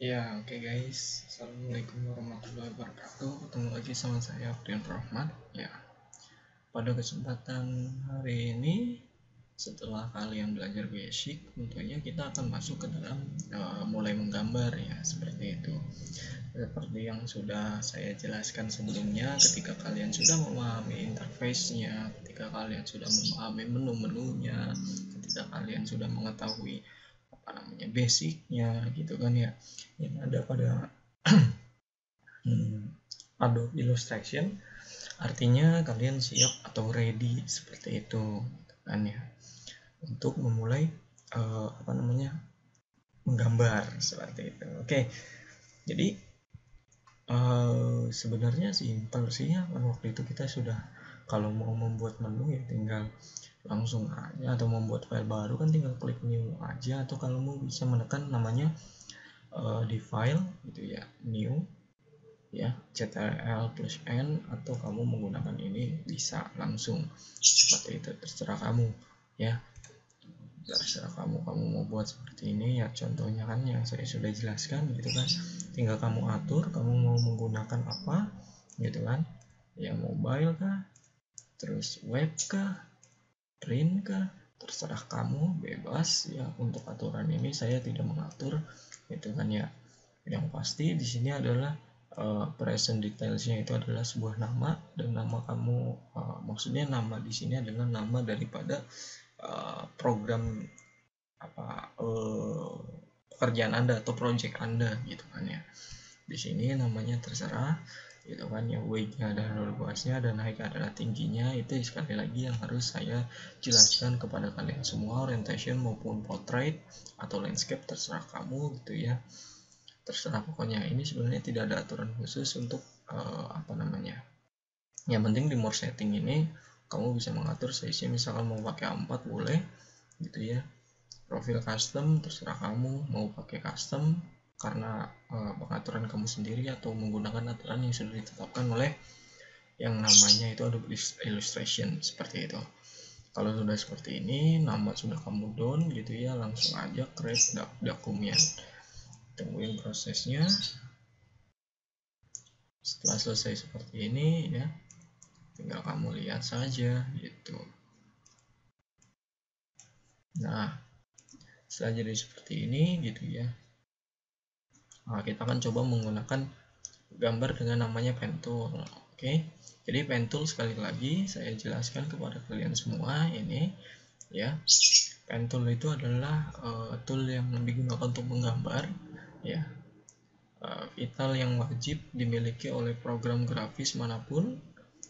Ya, oke guys. Assalamualaikum warahmatullahi wabarakatuh. Ketemu lagi sama saya, Abdul Rahman. Ya, pada kesempatan hari ini, setelah kalian belajar basic, tentunya kita akan masuk ke dalam mulai menggambar ya, seperti itu. Seperti yang sudah saya jelaskan sebelumnya, ketika kalian sudah memahami interface-nya, ketika kalian sudah memahami menu-menunya, ketika kalian sudah mengetahui basicnya gitu kan ya, yang ada pada Adobe Illustration, artinya kalian siap atau ready seperti itu kan ya, untuk memulai menggambar seperti itu. Oke, jadi sebenarnya simpel sih ya, kan waktu itu kita sudah, kalau mau membuat menu ya tinggal langsung aja, atau membuat file baru kan tinggal klik new aja, atau kalau mau bisa menekan namanya di file gitu ya, new ya, Ctrl plus N, atau kamu menggunakan ini bisa langsung seperti itu, terserah kamu ya, terserah kamu mau buat seperti ini ya. Contohnya kan yang saya sudah jelaskan gitu kan, tinggal kamu atur kamu mau menggunakan apa gitu kan ya, mobile kah, terus web kah, print kah, terserah kamu, bebas ya. Untuk aturan ini saya tidak mengatur gitu kan ya. Yang pasti di sini adalah present detailsnya itu adalah sebuah nama, dan nama kamu maksudnya nama di sini adalah nama daripada program pekerjaan Anda atau project Anda gitu kan ya. Di sini namanya terserah gitu kan ya, weight-nya adalah luasnya dan height adalah tingginya. Itu sekali lagi yang harus saya jelaskan kepada kalian semua, orientation maupun portrait atau landscape terserah kamu gitu ya, terserah pokoknya. Ini sebenarnya tidak ada aturan khusus untuk yang penting di more setting ini kamu bisa mengatur size-nya, misalkan mau pakai A4 boleh gitu ya. Profil custom terserah kamu mau pakai custom karena pengaturan kamu sendiri, atau menggunakan aturan yang sudah ditetapkan oleh yang namanya itu Adobe Illustration seperti itu. Kalau sudah seperti ini, nama sudah kamu down gitu ya, langsung aja create dokumen, tungguin prosesnya. Setelah selesai seperti ini ya, tinggal kamu lihat saja gitu. Nah, setelah jadi seperti ini gitu ya, nah, kita akan coba menggunakan gambar dengan namanya pen tool. Oke, jadi pen tool sekali lagi saya jelaskan kepada kalian semua ini ya. Pen tool itu adalah tool yang digunakan untuk menggambar ya, vital yang wajib dimiliki oleh program grafis manapun.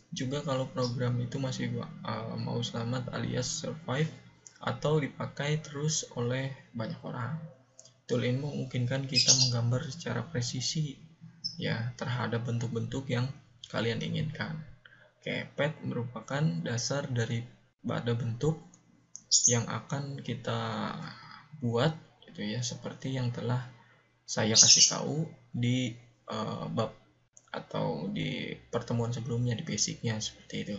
Juga kalau program itu masih mau selamat alias survive atau dipakai terus oleh banyak orang. Tool ini memungkinkan kita menggambar secara presisi ya terhadap bentuk-bentuk yang kalian inginkan. Pad merupakan dasar dari pada bentuk yang akan kita buat gitu ya, seperti yang telah saya kasih tahu di bab atau di pertemuan sebelumnya di basicnya seperti itu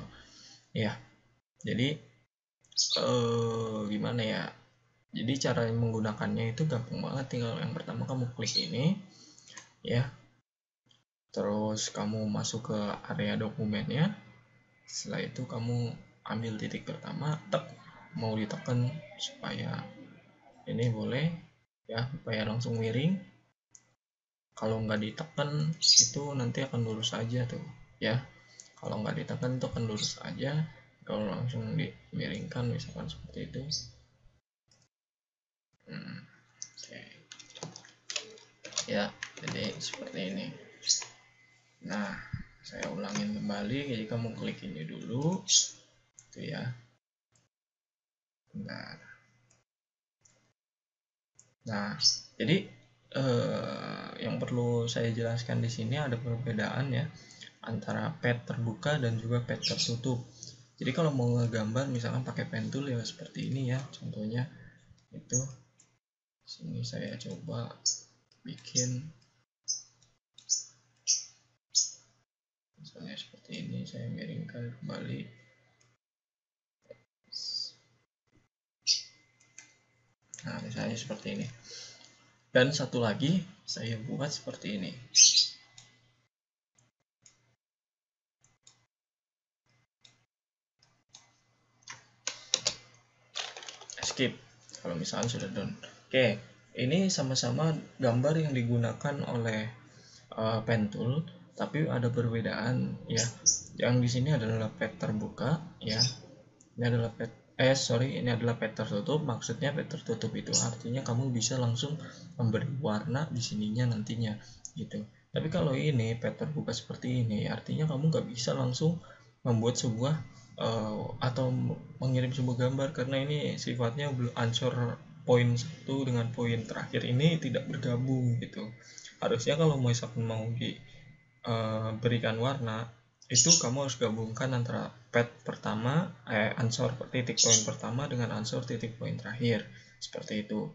ya. Jadi gimana ya, jadi cara menggunakannya itu gampang banget, tinggal yang pertama kamu klik ini ya, terus kamu masuk ke area dokumennya. Setelah itu kamu ambil titik pertama, tek, mau ditekan supaya ini boleh ya, supaya langsung miring. Kalau nggak ditekan itu nanti akan lurus aja tuh ya, kalau nggak ditekan itu akan lurus aja. Kalau langsung dimiringkan misalkan seperti itu. Okay. Ya, jadi seperti ini. Nah, saya ulangin kembali, jadi kamu klik ini dulu itu ya. Nah, jadi yang perlu saya jelaskan di sini ada perbedaan ya antara pad terbuka dan juga pad tertutup. Jadi kalau mau ngegambar misalkan pakai pen tool ya seperti ini ya, contohnya itu. Sini saya coba bikin misalnya seperti ini, saya miringkan kembali. Nah, misalnya seperti ini. Dan satu lagi saya buat seperti ini. Skip kalau misalnya sudah done. Oke, ini sama-sama gambar yang digunakan oleh pen tool, tapi ada perbedaan ya. Yang di sini adalah pad terbuka ya. Ini adalah pad ini adalah pad tertutup. Maksudnya pad tertutup itu artinya kamu bisa langsung memberi warna di sininya nantinya gitu. Tapi kalau ini pad terbuka seperti ini, artinya kamu nggak bisa langsung membuat sebuah atau mengirim sebuah gambar, karena ini sifatnya unsur poin 1 dengan poin terakhir ini tidak bergabung gitu. Harusnya kalau misalkan mau berikan warna, itu kamu harus gabungkan antara pad pertama, ansor titik poin pertama dengan ansor titik poin terakhir, seperti itu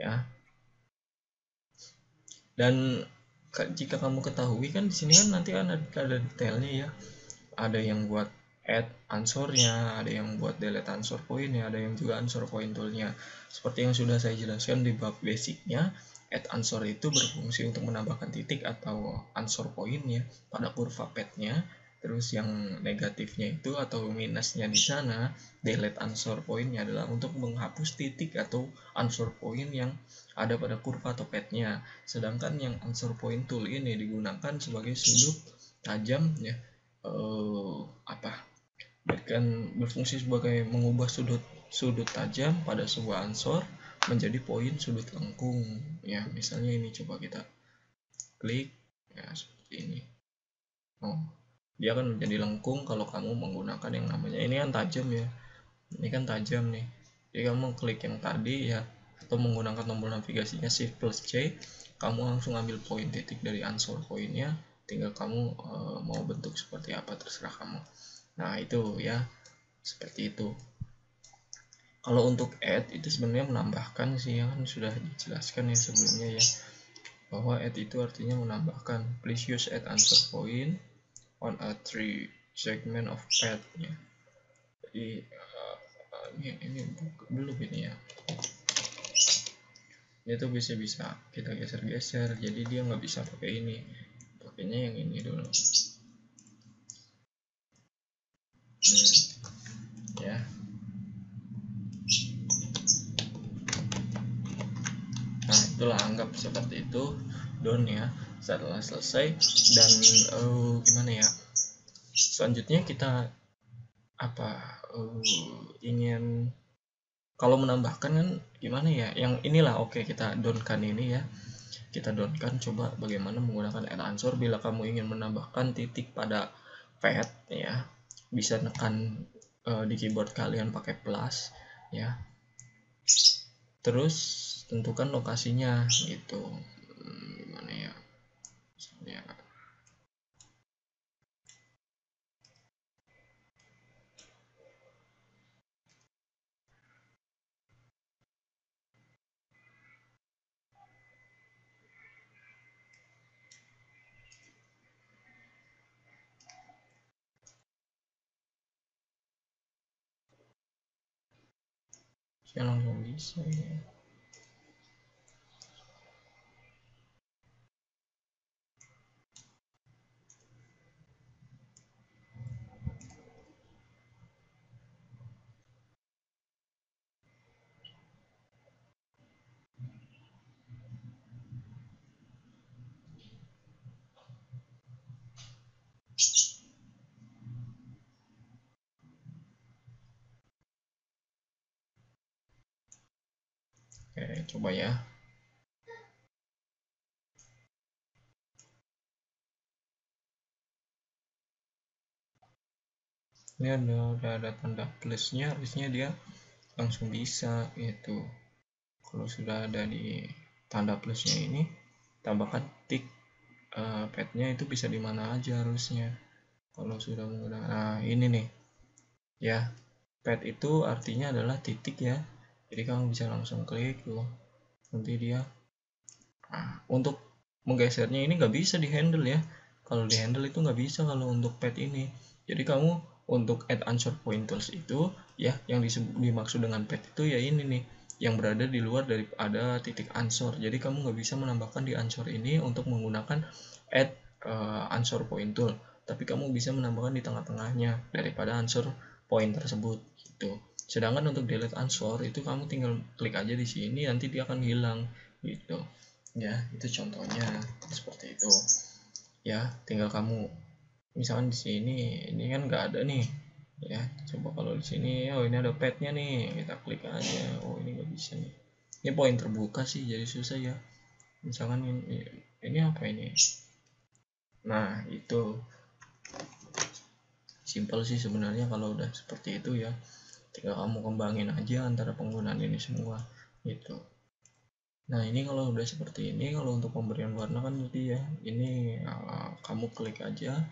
ya. Dan jika kamu ketahui kan di sini kan nanti kan ada detailnya ya, ada yang buat add ansornya, ada yang buat delete ansor poinnya, ada yang juga ansor point toolnya. Seperti yang sudah saya jelaskan di bab basicnya, add ansor itu berfungsi untuk menambahkan titik atau ansor poinnya pada kurva padnya. Terus yang negatifnya itu atau minusnya di sana, delete ansor poinnya adalah untuk menghapus titik atau ansor poin yang ada pada kurva atau padnya. Sedangkan yang ansor point tool ini digunakan sebagai sudut tajam ya, bahkan berfungsi sebagai mengubah sudut tajam pada sebuah ansor menjadi poin sudut lengkung ya. Misalnya ini coba kita klik ya seperti ini. Dia akan menjadi lengkung kalau kamu menggunakan yang namanya, ini kan tajam ya, ini kan tajam nih. Jadi kamu klik yang tadi ya, atau menggunakan tombol navigasinya Shift plus C, kamu langsung ambil poin titik dari ansor poinnya, tinggal kamu mau bentuk seperti apa terserah kamu. Nah itu ya, seperti itu. Kalau untuk add itu sebenarnya menambahkan sih, yang kan sudah dijelaskan ya sebelumnya ya, bahwa add itu artinya menambahkan. Please use add answer point on a 3 segment of pad ya. Jadi ini belum ini ya, ini tuh bisa kita geser-geser, jadi dia nggak bisa pakai ini, pakainya yang ini dulu ya. Nah itulah, anggap seperti itu done ya. Setelah selesai dan gimana ya, selanjutnya kita ingin kalau menambahkan kan gimana ya, yang inilah. Oke, kita done kan ini ya, kita down kan, coba bagaimana menggunakan add answer. Bila kamu ingin menambahkan titik pada pad ya, bisa nekan di keyboard kalian pakai plus ya, terus tentukan lokasinya gitu. Gimana ya, misalnya saya langsung bisa ya. Oke, coba ya. Ini udah ada tanda plusnya, harusnya dia langsung bisa gitu. Kalau sudah ada di tanda plusnya ini, tambahkan tik padnya itu bisa di mana aja harusnya. Kalau sudah menggunakan, nah ini nih ya, pad itu artinya adalah titik ya, jadi kamu bisa langsung klik tuh, nanti dia untuk menggesernya ini nggak bisa di handle ya. Kalau di handle itu nggak bisa kalau untuk pad ini. Jadi kamu untuk add answer point tools itu ya, yang dimaksud dengan pad itu ya ini nih, yang berada di luar daripada titik answer. Jadi kamu nggak bisa menambahkan di answer ini untuk menggunakan add answer point tool, tapi kamu bisa menambahkan di tengah-tengahnya daripada answer point tersebut gitu. Sedangkan untuk delete answer itu kamu tinggal klik aja di sini, nanti dia akan hilang gitu ya. Itu contohnya seperti itu ya. Tinggal kamu misalkan di sini ini kan nggak ada nih ya, coba kalau di sini oh ini ada petnya nih, kita klik aja, oh ini nggak bisa nih, ini poin terbuka sih jadi susah ya. Misalkan ini apa ini, nah itu simple sih sebenarnya kalau udah seperti itu ya, tinggal kamu kembangin aja antara penggunaan ini semua gitu. Nah ini kalau udah seperti ini, kalau untuk pemberian warna kan tadi ya, ini kamu klik aja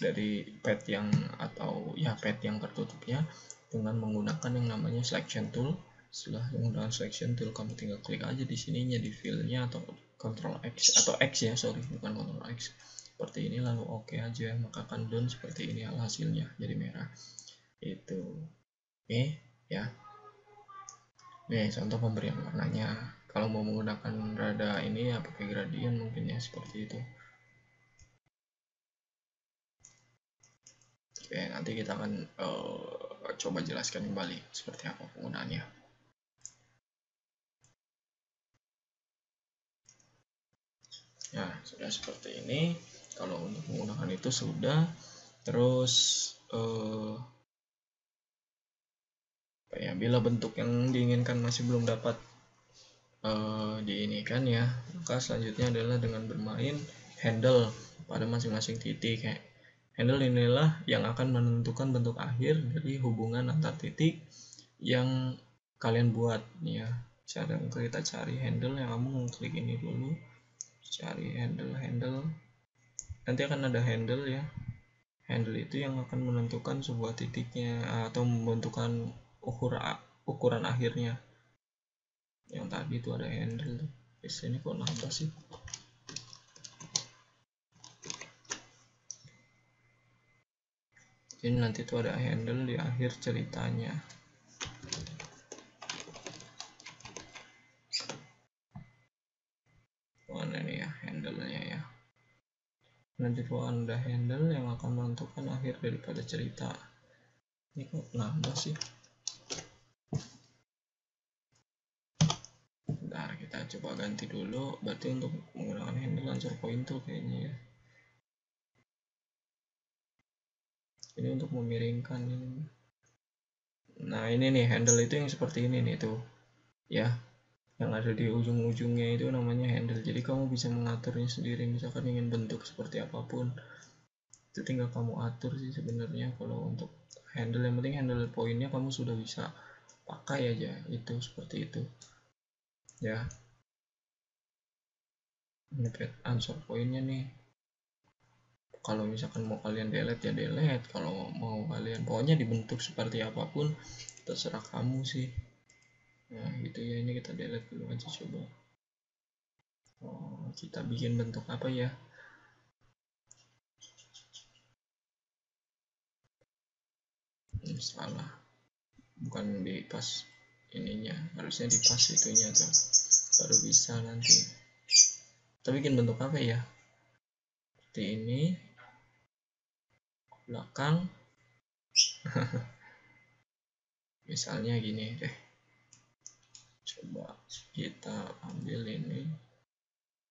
dari pad yang atau ya pad yang tertutupnya dengan menggunakan yang namanya selection tool. Setelah menggunakan selection tool, kamu tinggal klik aja di sininya di fillnya atau Ctrl X atau X ya, sorry bukan Ctrl X, seperti ini, lalu oke aja, maka akan done seperti ini hasilnya jadi merah itu. Oke ya, nih contoh pemberian warnanya. Kalau mau menggunakan rada ini ya pakai gradient mungkin ya, seperti itu. Oke, nanti kita akan coba jelaskan kembali seperti apa penggunaannya. Ya, sudah seperti ini. Kalau untuk menggunakan itu sudah. Terus ya, bila bentuk yang diinginkan masih belum dapat diinikan ya, maka selanjutnya adalah dengan bermain handle pada masing-masing titik. Handle inilah yang akan menentukan bentuk akhir dari hubungan antar titik yang kalian buat nih ya. Cara kita cari handle, yang kamu klik ini dulu, cari handle, nanti akan ada handle ya. Handle itu yang akan menentukan sebuah titiknya atau membentukkan ukuran akhirnya. Yang tadi itu ada handle, ini kok nambah sih. Jadi nanti itu ada handle di akhir ceritanya. Mana nih ya handle-nya ya. Nanti itu ada handle yang akan menentukan akhir daripada cerita. Ini kok nambah sih. Bentar, kita coba ganti dulu. Berarti untuk menggunakan handle answer point tool kayaknya ya. Ini untuk memiringkan ini. Nah ini nih handle itu yang seperti ini nih tuh ya, yang ada di ujung-ujungnya itu namanya handle. Jadi kamu bisa mengaturnya sendiri, misalkan ingin bentuk seperti apapun itu tinggal kamu atur sih sebenarnya. Kalau untuk handle, yang penting handle poinnya kamu sudah bisa pakai aja, itu seperti itu ya. Ini answer poinnya nih, kalau misalkan mau kalian delete ya delete, kalau mau kalian pokoknya dibentuk seperti apapun terserah kamu sih. Nah gitu ya, ini kita delete dulu aja coba. Kita bikin bentuk apa ya, ini salah, bukan di pas ininya, harusnya di pas itunya tuh baru bisa nanti. Kita bikin bentuk apa ya, seperti ini belakang misalnya gini deh, coba kita ambil ini,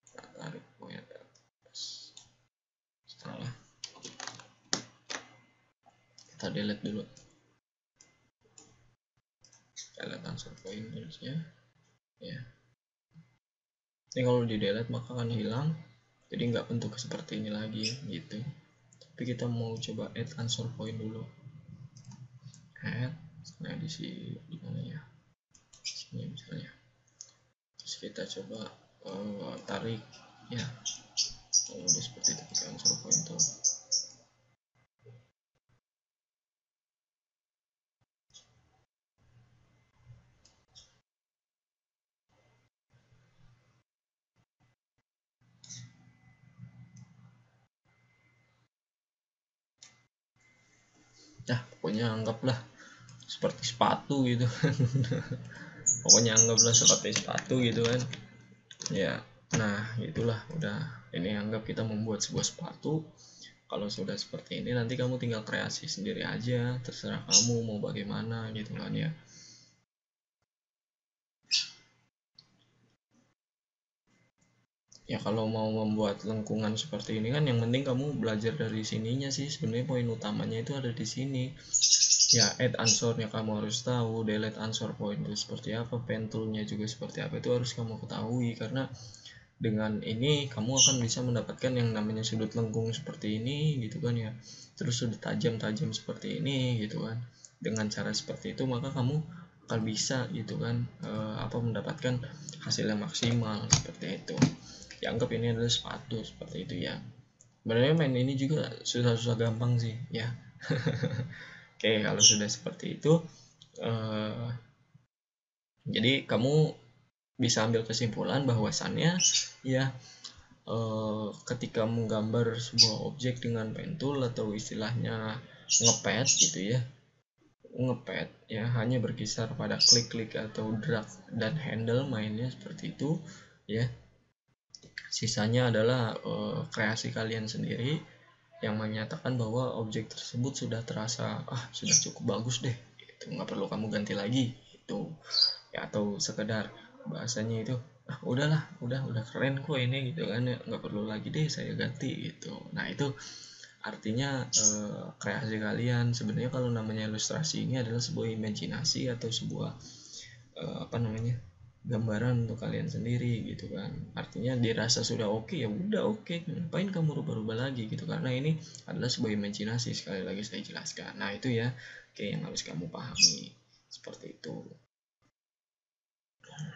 kita tarik poin atas, salah, kita delete dulu, delete answer point terusnya ya. Ini kalau di delete maka akan hilang, jadi nggak bentuk seperti ini lagi gitu. Tapi kita mau coba add answer point dulu, add, nah di sini gimana ya, sini misalnya, terus kita coba tarik ya, udah seperti itu pakai answer point tuh. Nah pokoknya anggaplah seperti sepatu gitu. pokoknya anggaplah seperti sepatu gitu kan ya. Nah itulah udah, ini anggap kita membuat sebuah sepatu. Kalau sudah seperti ini nanti kamu tinggal kreasi sendiri aja, terserah kamu mau bagaimana gitu kan ya. Ya kalau mau membuat lengkungan seperti ini kan yang penting kamu belajar dari sininya sih, sebenarnya poin utamanya itu ada di sini. Ya add unsornya kamu harus tahu, delete unsor point itu seperti apa, pen toolnya juga seperti apa, itu harus kamu ketahui. Karena dengan ini kamu akan bisa mendapatkan yang namanya sudut lengkung seperti ini gitu kan ya, terus sudut tajam-tajam seperti ini gitu kan. Dengan cara seperti itu maka kamu akan bisa gitu kan mendapatkan hasil yang maksimal seperti itu. Ya anggap ini adalah sepatu seperti itu ya. Sebenarnya main ini juga susah-susah gampang sih ya. Oke, kalau sudah seperti itu jadi kamu bisa ambil kesimpulan bahwasannya ya ketika menggambar sebuah objek dengan pen tool atau istilahnya ngepad gitu ya, ngepad ya hanya berkisar pada klik-klik atau drag dan handle mainnya seperti itu ya. Sisanya adalah kreasi kalian sendiri yang menyatakan bahwa objek tersebut sudah terasa sudah cukup bagus deh, itu nggak perlu kamu ganti lagi itu ya, atau sekedar bahasanya itu udahlah udah keren kok ini gitu kan ya, nggak perlu lagi deh saya ganti gitu. Nah itu artinya kreasi kalian. Sebenarnya kalau namanya ilustrasi ini adalah sebuah imajinasi atau sebuah gambaran untuk kalian sendiri gitu kan. Artinya dirasa sudah oke ya udah oke, ngapain kamu rubah-rubah lagi gitu, karena ini adalah sebuah imajinasi, sekali lagi saya jelaskan. Nah itu ya yang harus kamu pahami seperti itu.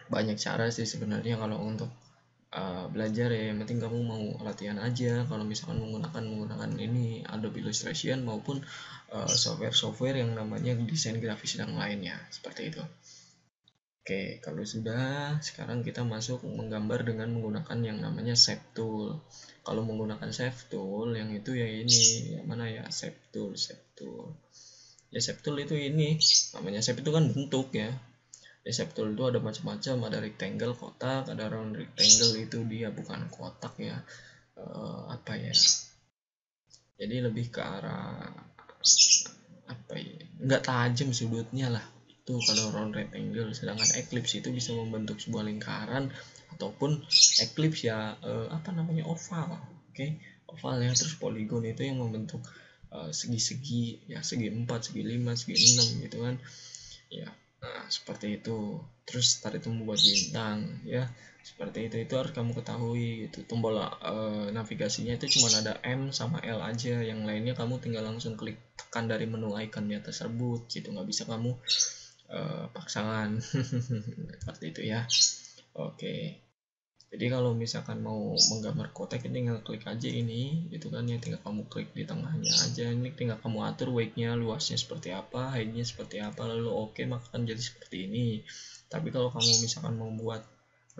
Banyak cara sih sebenarnya kalau untuk belajar ya, yang penting kamu mau latihan aja. Kalau misalkan menggunakan ini Adobe Illustration maupun software-software yang namanya desain grafis yang lainnya seperti itu. Oke, kalau sudah, sekarang kita masuk menggambar dengan menggunakan yang namanya Shape Tool. Kalau menggunakan Shape Tool, yang itu ya ini, yang mana ya, Shape Tool. Ya Shape Tool itu ini, namanya Shape itu kan bentuk ya. Ya Shape Tool itu ada macam-macam, ada rectangle, kotak, ada round rectangle, itu dia bukan kotak ya. Jadi lebih ke arah nggak tajam sudutnya lah itu kalau round rectangle. Sedangkan eclipse itu bisa membentuk sebuah lingkaran ataupun eclipse ya oval. Oke, oval ya. Terus polygon itu yang membentuk segi-segi ya, segi 4, segi 5, segi 6 gitu kan ya. Nah seperti itu. Terus tadi itu membuat bintang ya, seperti itu harus kamu ketahui gitu. Tombol navigasinya itu cuma ada M sama L aja, yang lainnya kamu tinggal langsung klik tekan dari menu ikonnya tersebut gitu, nggak bisa kamu paksakan. Seperti itu ya. Oke, jadi kalau misalkan mau menggambar kotak ini tinggal klik aja ini gitu kan ya, tinggal kamu klik di tengahnya aja, ini tinggal kamu atur weight-nya, luasnya seperti apa, height-nya seperti apa, lalu oke maka akan jadi seperti ini. Tapi kalau kamu misalkan mau buat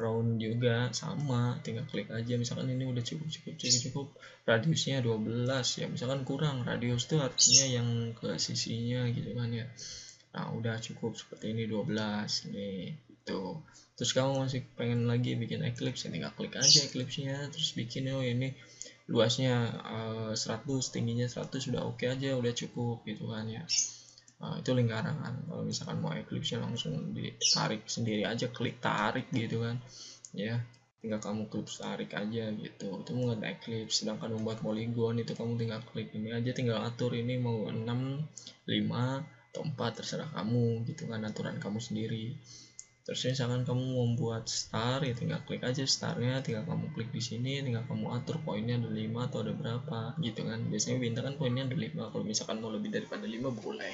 round juga sama, tinggal klik aja. Misalkan ini udah cukup, radiusnya 12 ya, misalkan kurang radius itu artinya yang ke sisinya gitu kan ya. Nah udah cukup seperti ini 12 nih gitu. Terus kamu masih pengen lagi bikin eclipse ya, tinggal klik aja eclipse-nya, terus bikin ini luasnya 100, tingginya 100, sudah oke aja, udah cukup gitu kan ya. Itu lingkaran. Kalau misalkan mau eclipse-nya langsung ditarik sendiri aja, klik tarik gitu kan ya, tinggal kamu klik tarik aja gitu, itu membuat eclipse. Sedangkan membuat polygon itu kamu tinggal klik ini aja, tinggal atur ini mau 6, 5 atau 4, terserah kamu gitu kan, aturan kamu sendiri. Terus misalkan kamu membuat star ya, tinggal klik aja starnya, tinggal kamu klik di sini, tinggal kamu atur poinnya ada 5 atau ada berapa gitu kan. Biasanya bintang kan poinnya ada 5, kalau misalkan mau lebih daripada 5 boleh,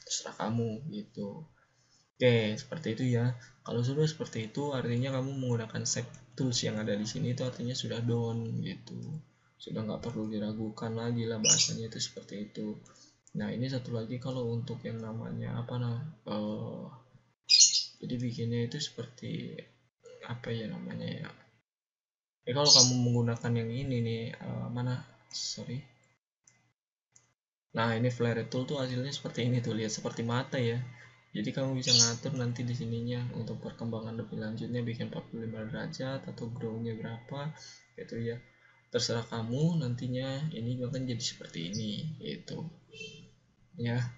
terserah kamu gitu. Oke, seperti itu ya. Kalau sudah seperti itu, artinya kamu menggunakan Shape Tools yang ada di sini, itu artinya sudah done gitu. Sudah nggak perlu diragukan lagi lah, bahasanya itu seperti itu. Nah, ini satu lagi kalau untuk yang namanya jadi bikinnya itu seperti apa ya namanya ya. Kalau kamu menggunakan yang ini nih, Nah, ini flare tool tuh hasilnya seperti ini tuh, lihat seperti mata ya. Jadi kamu bisa ngatur nanti di sininya untuk perkembangan lebih lanjutnya, bikin 45 derajat atau grow-nya berapa gitu ya. Terserah kamu nantinya, ini bahkan jadi seperti ini gitu. Ya,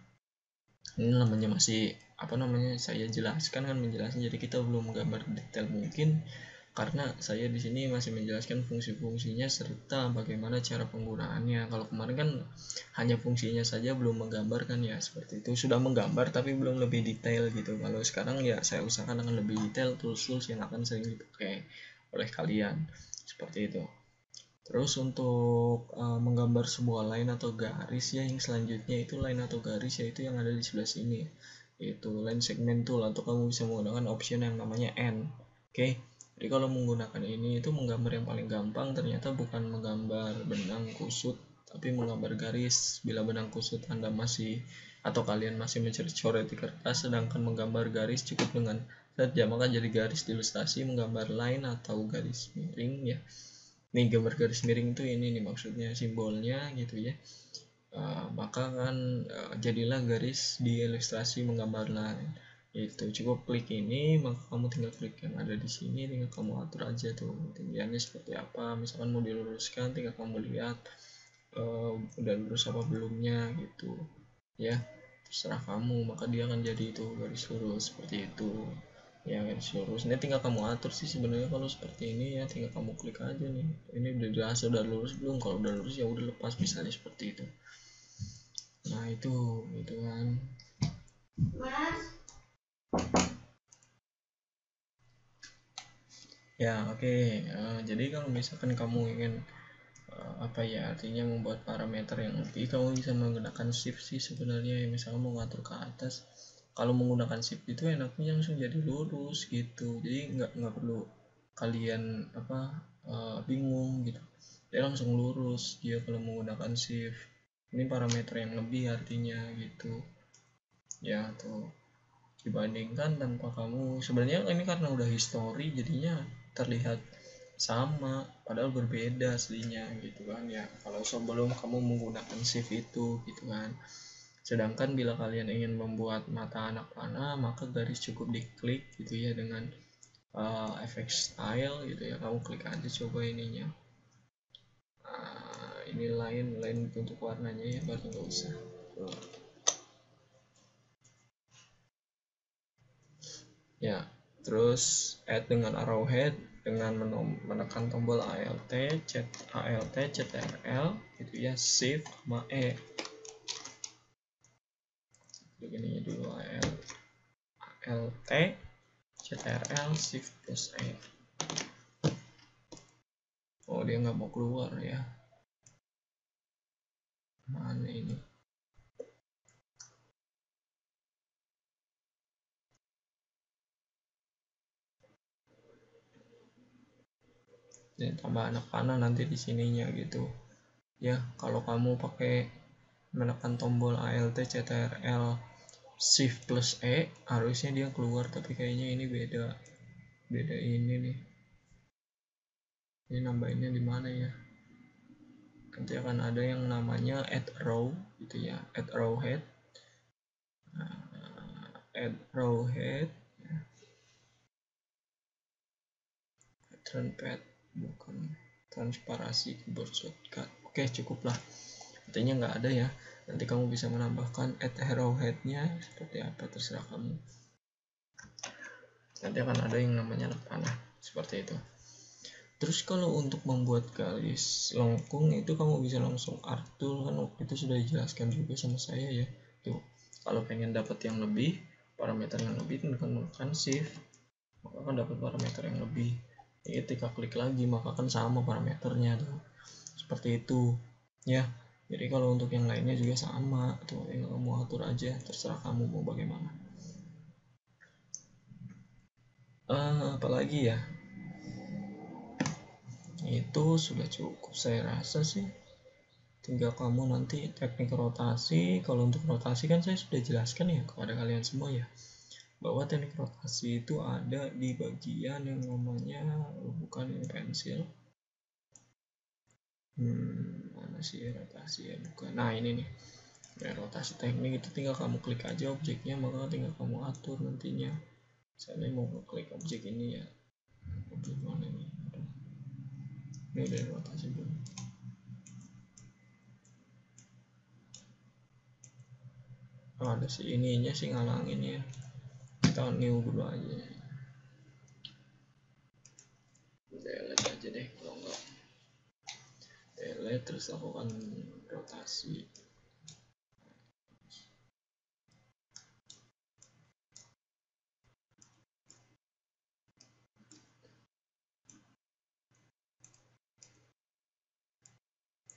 ini namanya masih apa namanya, saya jelaskan kan, menjelaskan, jadi kita belum menggambar detail mungkin karena saya di sini masih menjelaskan fungsi-fungsinya serta bagaimana cara penggunaannya. Kalau kemarin kan hanya fungsinya saja, belum menggambarkan ya, seperti itu. Sudah menggambar tapi belum lebih detail gitu. Kalau sekarang ya saya usahakan akan lebih detail tools-tools yang akan sering dipakai oleh kalian, seperti itu. Terus untuk menggambar sebuah line atau garis ya, yang selanjutnya itu line atau garis, yaitu yang ada di sebelah sini, yaitu line segment tool, atau kamu bisa menggunakan option yang namanya N. Oke. Jadi kalau menggunakan ini itu menggambar yang paling gampang ternyata bukan menggambar benang kusut, tapi menggambar garis. Bila benang kusut Anda masih atau kalian masih mencoret-coret di kertas, sedangkan menggambar garis cukup dengan saja, maka jadi garis di ilustrasi menggambar line atau garis miring ya. Nih gambar garis miring itu ini nih maksudnya simbolnya gitu ya. Maka kan jadilah garis di ilustrasi menggambar line. Itu cukup klik ini, maka kamu tinggal klik yang ada di sini, tinggal kamu atur aja tuh tinggiannya seperti apa. Misalkan mau diluruskan, tinggal kamu lihat udah lurus apa belumnya gitu ya, terserah kamu. Maka dia akan jadi itu garis lurus seperti itu ya, garis lurus. Ini tinggal kamu atur sih sebenarnya. Kalau seperti ini ya tinggal kamu klik aja nih, ini udah jelas udah lurus belum. Kalau udah lurus ya udah lepas, misalnya seperti itu. Nah itu kan ya. Oke. Jadi kalau misalkan kamu ingin apa ya, artinya membuat parameter yang lebih, kamu bisa menggunakan shift sih sebenarnya ya. Misalnya mau ngatur ke atas, kalau menggunakan shift itu enaknya langsung jadi lurus gitu, jadi nggak perlu kalian bingung gitu, dia langsung lurus dia kalau menggunakan shift. Ini parameter yang lebih artinya gitu ya tuh, dibandingkan tanpa kamu. Sebenarnya ini karena udah history jadinya terlihat sama padahal berbeda aslinya gitu kan ya, kalau sebelum kamu menggunakan shift itu gitu kan. Sedangkan bila kalian ingin membuat mata anak panah, maka garis cukup diklik gitu ya dengan efek style gitu ya. Kamu klik aja coba ininya, ini line untuk warnanya ya, baru nggak usah. Ya, terus add dengan arrowhead dengan menekan tombol ALT, CTRL gitu ya, shift sama E. Begini dulu, ALT, CTRL, shift plus E. Oh, dia nggak mau keluar ya. Mana ini? Jadi tambah anak panah nanti di sininya gitu. Ya, kalau kamu pakai menekan tombol ALT, CTRL, shift plus E, harusnya dia keluar, tapi kayaknya ini beda ini nih. Ini nambahinnya di mana ya? Nanti akan ada yang namanya add row gitu ya, add row head, add row head, pattern pad, bukan transparasi keyboard shortcut. Oke, cukuplah. Artinya nggak ada ya. Nanti kamu bisa menambahkan add arrowhead-nya seperti apa, terserah kamu. Nanti akan ada yang namanya panah seperti itu. Terus kalau untuk membuat garis lengkung itu kamu bisa langsung art tool kan, waktu itu sudah dijelaskan juga sama saya ya. Tuh, kalau pengen dapat yang lebih, parameter yang lebih, tekan shift, maka akan dapat parameter yang lebih. Ketika klik lagi maka akan sama parameternya tuh. Seperti itu ya. Jadi kalau untuk yang lainnya juga sama tuh, yang kamu atur aja, terserah kamu mau bagaimana. Apalagi ya, itu sudah cukup saya rasa sih. Tinggal kamu nanti teknik rotasi. Kalau untuk rotasi kan saya sudah jelaskan ya kepada kalian semua ya, bahwa teknik rotasi itu ada di bagian yang namanya, bukan ini pensil, mana sih rotasi ya, bukan, nah ini nih, Ya, rotasi teknik itu tinggal kamu klik aja objeknya, maka tinggal kamu atur nantinya. Saya mau klik objek ini ya, objek mana ini? Ini udah rotasi dulu. Ada sih ininya sih ngalangin ya, kita new dulu aja, delete aja deh kalau enggak, delete terus lakukan rotasi.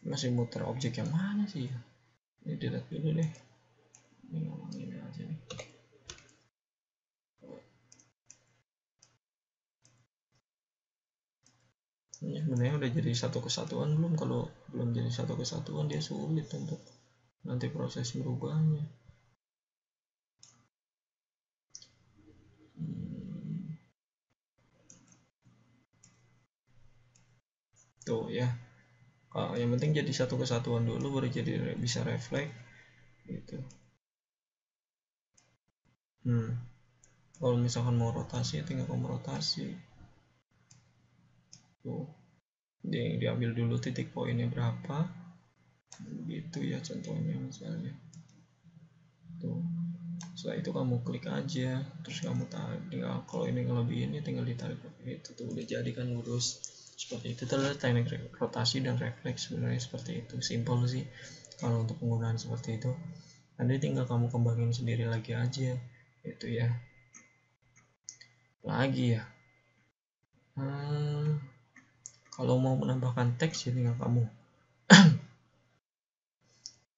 Masih muter objek yang mana sih ya? Ini delete dulu deh, ini ngomongin aja nih. Ini sebenarnya udah jadi satu kesatuan belum? Kalau belum jadi satu kesatuan dia sulit untuk nanti proses merubahnya. Tuh ya, yang penting jadi satu kesatuan dulu baru jadi bisa refleks gitu. Kalau misalkan mau rotasi tinggal kamu rotasi tuh, diambil dulu titik poinnya berapa gitu ya, contohnya misalnya tuh. Setelah itu kamu klik aja, terus kamu tarik, tinggal kalau ini lebih ini tinggal ditarik itu tuh udah jadi kan lurus seperti itu. Terlihat teknik rotasi dan refleks sebenarnya seperti itu, simple sih kalau untuk penggunaan seperti itu. Nanti tinggal kamu kembangin sendiri lagi aja itu ya. Lagi ya, kalau mau menambahkan teks ya tinggal kamu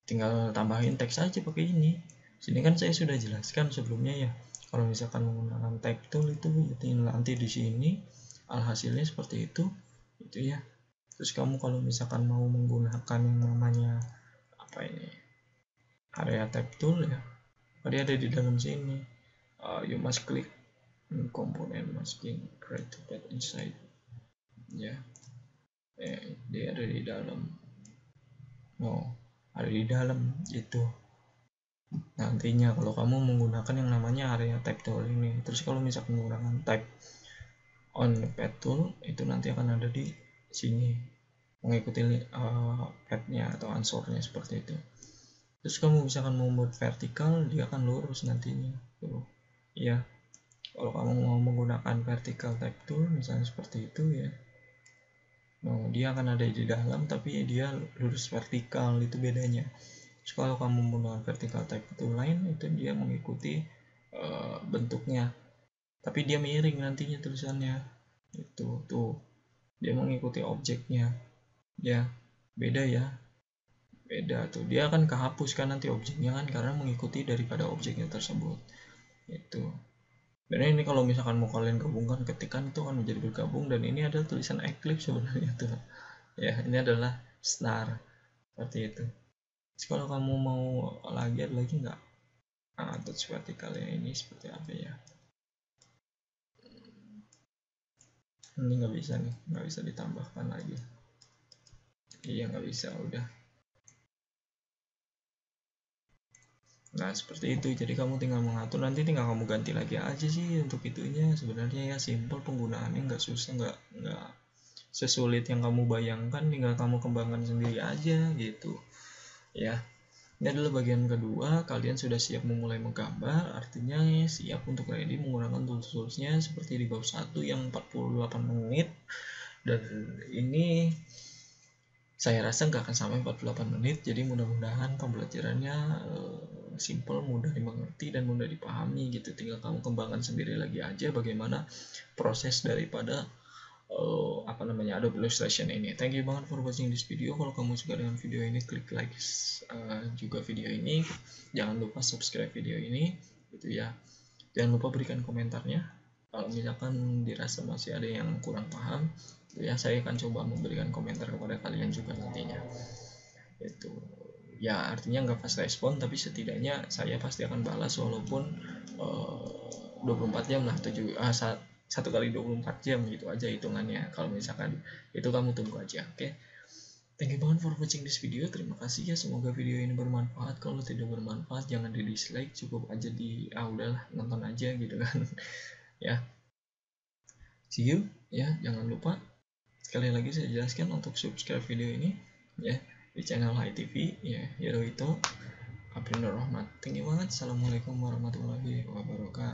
tinggal tambahin teks aja pakai ini. Sini kan saya sudah jelaskan sebelumnya ya, kalau misalkan menggunakan type tool itu tinggal nanti di sini alhasilnya seperti itu ya. Terus kamu kalau misalkan mau menggunakan yang namanya apa ini, area type tool ya, dia ada di dalam sini. You must click component masking create path inside ya. Dia ada di dalam, ada di dalam itu nantinya kalau kamu menggunakan yang namanya area type tool ini. Terus kalau misalkan menggunakan type on path tool itu nanti akan ada di sini mengikuti path-nya atau answernya seperti itu. Terus kamu misalkan membuat vertikal, dia akan lurus nantinya tuh ya. Kalau kamu mau menggunakan vertical type tool misalnya seperti itu ya, dia akan ada di dalam tapi dia lurus vertikal, itu bedanya. Terus kalau kamu menggunakan vertical type tool lain itu dia mengikuti bentuknya tapi dia miring nantinya tulisannya itu tuh, dia mengikuti objeknya ya. Beda tuh, dia akan kehapus kan nanti objeknya kan karena mengikuti daripada objeknya tersebut itu. Dan ini kalau misalkan mau kalian gabungkan ketikan itu akan menjadi bergabung, dan ini adalah tulisan Eclipse sebenarnya tuh ya, ini adalah star seperti itu. Terus kalau kamu mau lagi ada lagi nggak touch vertikalnya ini seperti apa ya, ini nggak bisa nih, nggak bisa ditambahkan lagi, iya nggak bisa udah. Nah seperti itu, jadi kamu tinggal mengatur, nanti tinggal kamu ganti lagi aja sih untuk itunya. Sebenarnya ya simple penggunaannya, nggak susah, nggak sesulit yang kamu bayangkan, tinggal kamu kembangkan sendiri aja gitu ya. Ini adalah bagian kedua, kalian sudah siap memulai menggambar, artinya siap untuk ready menggunakan tools-toolsnya seperti di bab 1 yang 48 menit, dan ini saya rasa nggak akan sampai 48 menit, jadi mudah-mudahan pembelajarannya simple, mudah dimengerti dan mudah dipahami gitu. Tinggal kamu kembangkan sendiri lagi aja bagaimana proses daripada Adobe Illustration ini. Thank you banget for watching this video. Kalau kamu suka dengan video ini, klik like juga video ini. Jangan lupa subscribe video ini gitu ya. Jangan lupa berikan komentarnya. Kalau misalkan dirasa masih ada yang kurang paham ya, saya akan coba memberikan komentar kepada kalian juga nantinya itu ya. Artinya nggak fast respon, tapi setidaknya saya pasti akan balas walaupun 24 jam lah, 1 kali 24 jam gitu aja hitungannya. Kalau misalkan itu kamu tunggu aja, oke? Thank you banget for watching this video. Terima kasih ya, semoga video ini bermanfaat. Kalau tidak bermanfaat jangan di dislike, cukup aja di udahlah, nonton aja gitu kan. Ya, see you ya. Jangan lupa sekali lagi saya jelaskan untuk subscribe video ini ya di channel Hai TV ya, Heroito April Rahmat. Thank you banget. Assalamualaikum warahmatullahi wabarakatuh.